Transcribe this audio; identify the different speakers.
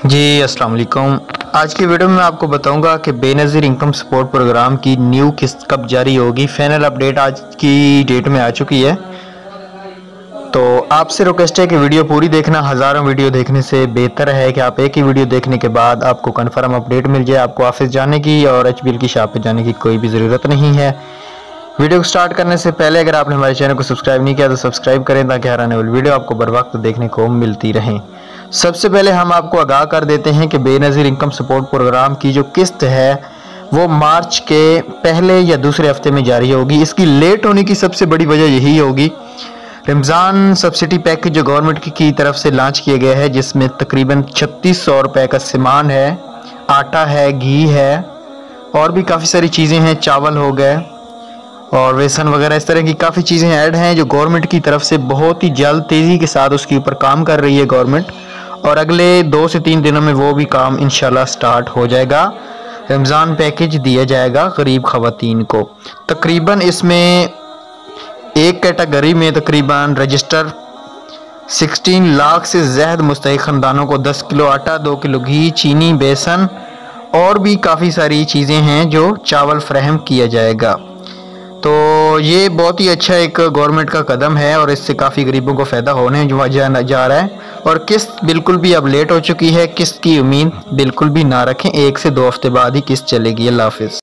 Speaker 1: जी अस्सलाम वालेकुम। आज की वीडियो में मैं आपको बताऊंगा कि बेनज़ीर इनकम सपोर्ट प्रोग्राम की न्यू किस्त कब जारी होगी। फाइनल अपडेट आज की डेट में आ चुकी है, तो आपसे रिक्वेस्ट है कि वीडियो पूरी देखना। हज़ारों वीडियो देखने से बेहतर है कि आप एक ही वीडियो देखने के बाद आपको कन्फर्म अपडेट मिल जाए। आपको ऑफिस जाने की और HBL की शॉप पर जाने की कोई भी ज़रूरत नहीं है। वीडियो को स्टार्ट करने से पहले अगर आपने हमारे चैनल को सब्सक्राइब नहीं किया तो सब्सक्राइब करें ताकि हर आने वाली वीडियो आपको बर वक्त देखने को मिलती रहे। सबसे पहले हम आपको आगाह कर देते हैं कि बेनज़ीर इनकम सपोर्ट प्रोग्राम की जो किस्त है वो मार्च के पहले या दूसरे हफ्ते में जारी होगी। इसकी लेट होने की सबसे बड़ी वजह यही होगी, रमज़ान सब्सिडी पैकेज जो गवर्नमेंट की तरफ से लॉन्च किया गया है, जिसमें तकरीबन 3600 रुपये का सामान है, आटा है, घी है और भी काफ़ी सारी चीज़ें हैं, चावल हो गए और बेसन वगैरह, इस तरह की काफ़ी चीज़ें ऐड हैं जो गवर्नमेंट की तरफ से बहुत ही जल्द तेज़ी के साथ उसके ऊपर काम कर रही है गवर्नमेंट, और अगले 2 से 3 दिनों में वो भी काम इंशाल्लाह स्टार्ट हो जाएगा। रमज़ान पैकेज दिया जाएगा गरीब ख़वातीन को। तकरीबन इसमें एक कैटेगरी में तकरीबन रजिस्टर 16 लाख से ज़्यादा मुस्तहिक़ ख़ानदानों को 10 किलो आटा, 2 किलो घी, चीनी, बेसन और भी काफ़ी सारी चीज़ें हैं जो चावल फ्राहम किया जाएगा। तो ये बहुत ही अच्छा एक गवर्नमेंट का कदम है और इससे काफ़ी गरीबों को फ़ायदा होने जा रहा है। और किस्त बिल्कुल भी अब लेट हो चुकी है, किस्त की उम्मीद बिल्कुल भी ना रखें, 1 से 2 हफ्ते बाद ही किस्त चलेगी। अल्लाह हाफ़िज़।